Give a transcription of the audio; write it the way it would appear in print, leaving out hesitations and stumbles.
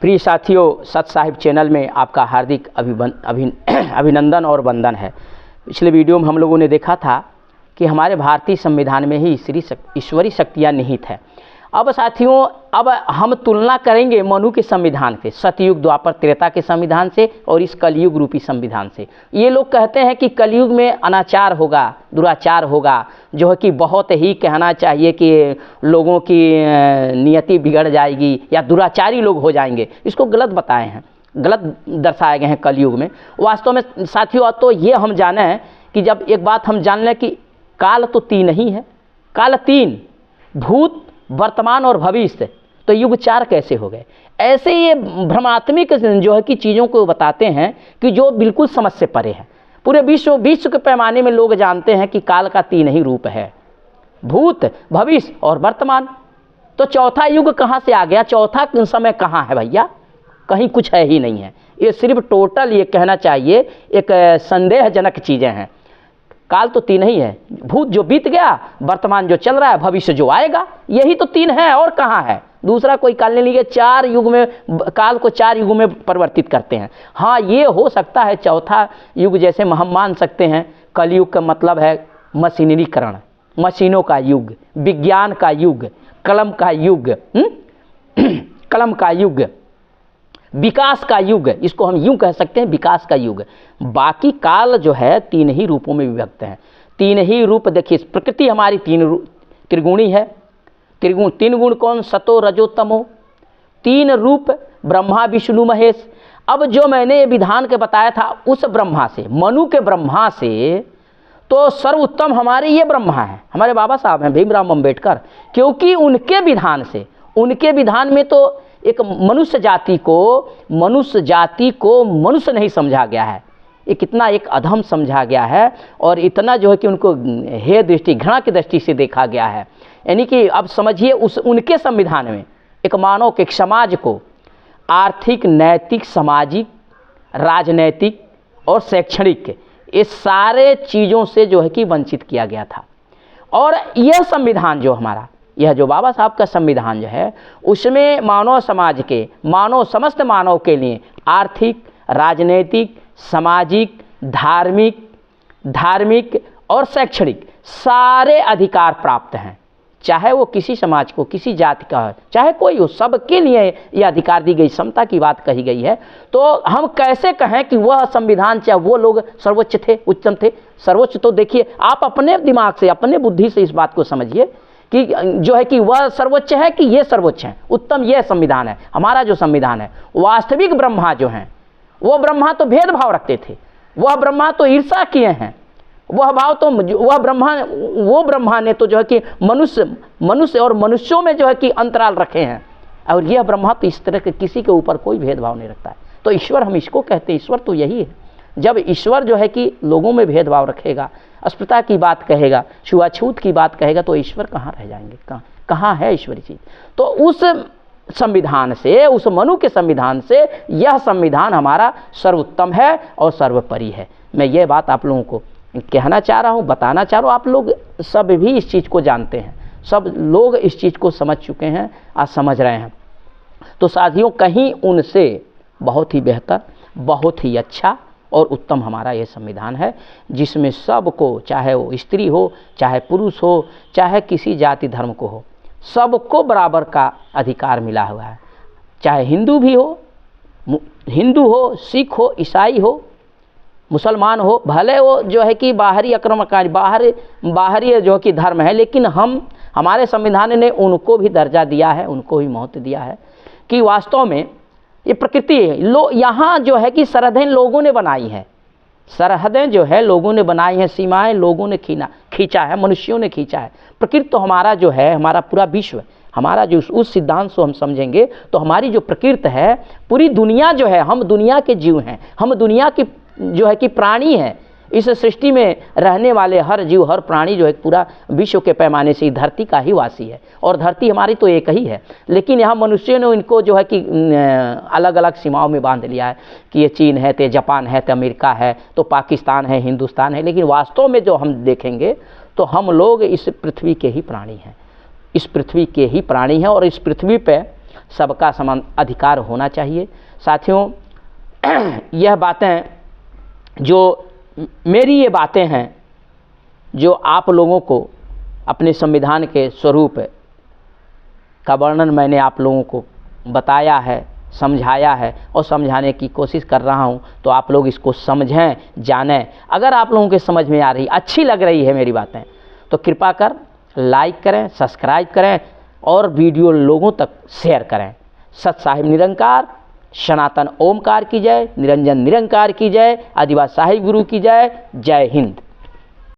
प्रिय साथियों, सत साहिब चैनल में आपका हार्दिक अभिनंदन और वंदन है। पिछले वीडियो में हम लोगों ने देखा था कि हमारे भारतीय संविधान में ही ईश्वरीय शक्तियाँ निहित है। अब साथियों, अब हम तुलना करेंगे मनु के संविधान से, सतयुग द्वापर त्रेता के संविधान से और इस कलयुग रूपी संविधान से। ये लोग कहते हैं कि कलयुग में अनाचार होगा, दुराचार होगा, जो है कि बहुत ही कहना चाहिए कि लोगों की नियति बिगड़ जाएगी या दुराचारी लोग हो जाएंगे। इसको गलत बताए हैं, गलत दर्शाए गए हैं कलयुग में। वास्तव में साथियों, तो ये हम जाने हैं कि जब एक बात हम जान लें कि काल तो तीन ही है, काल तीन, भूत, वर्तमान और भविष्य, तो युग चार कैसे हो गए? ऐसे ये भ्रमात्मक जो है कि चीज़ों को बताते हैं कि जो बिल्कुल समझ से परे है। पूरे विश्व के पैमाने में लोग जानते हैं कि काल का तीन ही रूप है, भूत, भविष्य और वर्तमान। तो चौथा युग कहाँ से आ गया? चौथा समय कहाँ है भैया? कहीं कुछ है ही नहीं है। ये सिर्फ टोटल ये कहना चाहिए एक संदेहजनक चीज़ें हैं। काल तो तीन ही है, भूत जो बीत गया, वर्तमान जो चल रहा है, भविष्य जो आएगा, यही तो तीन है। और कहाँ है? दूसरा कोई काल नहीं लिया। चार युग में, काल को चार युगों में परिवर्तित करते हैं। हाँ, ये हो सकता है चौथा युग, जैसे हम मान सकते हैं कलयुग का मतलब है मशीनरीकरण, मशीनों का युग, विज्ञान का युग, कलम का युग, कलम का युग, विकास का युग, इसको हम यूं कह सकते हैं, विकास का युग। बाकी काल जो है तीन ही रूपों में विभक्त हैं। तीन ही रूप देखिए, प्रकृति हमारी त्रिगुणी है। तीन गुण कौन? सतो रजो तमो। तीन रूप ब्रह्मा विष्णु महेश। अब जो मैंने ये विधान के बताया था उस ब्रह्मा से, मनु के ब्रह्मा से, तो सर्वोत्तम हमारे ये ब्रह्मा है, हमारे बाबा साहब हैं भीमराव अम्बेडकर। क्योंकि उनके विधान से, उनके विधान में तो एक मनुष्य जाति को मनुष्य नहीं समझा गया है। ये कितना एक अधम समझा गया है और इतना जो है कि उनको हे दृष्टि, घृणा की दृष्टि से देखा गया है। यानी कि अब समझिए, उनके संविधान में एक मानव के, एक समाज को आर्थिक, नैतिक, सामाजिक, राजनैतिक और शैक्षणिक, ये सारे चीज़ों से जो है कि वंचित किया गया था। और यह संविधान जो हमारा, यह जो बाबा साहब का संविधान जो है, उसमें मानव समाज के, समस्त मानव के लिए आर्थिक, राजनीतिक, सामाजिक, धार्मिक और शैक्षणिक सारे अधिकार प्राप्त हैं। चाहे वो किसी समाज को, किसी जाति का है, चाहे कोई हो, सबके लिए यह अधिकार दी गई, समता की बात कही गई है। तो हम कैसे कहें कि वह संविधान, चाहे वो लोग सर्वोच्च थे, उच्चतम थे? सर्वोच्च तो देखिए, आप अपने दिमाग से, अपने बुद्धि से इस बात को समझिए कि जो है कि वह सर्वोच्च है कि ये सर्वोच्च है, उत्तम ये संविधान है। हमारा जो संविधान है, वास्तविक ब्रह्मा जो हैं, वो ब्रह्मा तो भेदभाव रखते थे, वह ब्रह्मा तो ईर्षा किए हैं, वह ब्रह्मा ने तो जो है कि मनुष्य और मनुष्यों में जो है कि अंतराल रखे हैं। और यह ब्रह्मा तो इस तरह के किसी के ऊपर कोई भेदभाव नहीं रखता है। तो ईश्वर हम इसको कहते हैं, ईश्वर तो यही है। जब ईश्वर जो है कि लोगों में भेदभाव रखेगा, अस्पृश्यता की बात कहेगा, छुआछूत की बात कहेगा, तो ईश्वर कहाँ रह जाएंगे? कहाँ है ईश्वरी चीज? तो उस संविधान से, उस मनु के संविधान से यह संविधान हमारा सर्वोत्तम है और सर्वोपरि है। मैं ये बात आप लोगों को कहना चाह रहा हूँ, बताना चाह रहा हूँ। आप लोग सब भी इस चीज़ को जानते हैं, सब लोग इस चीज़ को समझ चुके हैं, आज समझ रहे हैं। तो साथियों, कहीं उनसे बहुत ही बेहतर, बहुत ही अच्छा और उत्तम हमारा ये संविधान है, जिसमें सबको, चाहे वो स्त्री हो, चाहे पुरुष हो, चाहे किसी जाति धर्म को हो, सबको बराबर का अधिकार मिला हुआ है। चाहे हिंदू भी हो, सिख हो, ईसाई हो, मुसलमान हो, भले वो जो है कि बाहरी आक्रमणकारी, बाहरी जो कि धर्म है, लेकिन हमारे संविधान ने उनको भी दर्जा दिया है, उनको भी महत्व दिया है कि वास्तव में ये प्रकृति है। यहाँ जो है कि सरहदें लोगों ने बनाई है, सरहदें जो है लोगों ने बनाई हैं, सीमाएं लोगों ने खींचा है, मनुष्यों ने खींचा है। प्रकृति तो हमारा जो है, हमारा पूरा विश्व, हमारा जो उस सिद्धांत को हम समझेंगे तो हमारी जो प्रकृति है, पूरी दुनिया जो है, हम दुनिया के जीव हैं, हम दुनिया के जो है कि प्राणी हैं। इस सृष्टि में रहने वाले हर जीव, हर प्राणी जो है पूरा विश्व के पैमाने से धरती का ही वासी है। और धरती हमारी तो एक ही है, लेकिन यहाँ मनुष्य ने इनको जो है कि अलग अलग सीमाओं में बांध लिया है कि ये चीन है, तो जापान है, तो अमेरिका है, तो पाकिस्तान है, हिंदुस्तान है। लेकिन वास्तव में जो हम देखेंगे तो हम लोग इस पृथ्वी के ही प्राणी हैं, इस पृथ्वी के ही प्राणी हैं। और इस पृथ्वी पे सबका समान अधिकार होना चाहिए। साथियों, यह बातें जो मेरी ये बातें हैं जो आप लोगों को अपने संविधान के स्वरूप का वर्णन मैंने आप लोगों को बताया है, समझाया है और समझाने की कोशिश कर रहा हूं, तो आप लोग इसको समझें, जानें। अगर आप लोगों के समझ में आ रही, अच्छी लग रही है मेरी बातें, तो कृपा कर लाइक करें, सब्सक्राइब करें और वीडियो लोगों तक शेयर करें। सत साहिब निरंकार, सनातन ओमकार की जय, निरंजन निरंकार की जय, आदिवासी साहिब गुरु की जय। जय हिंद।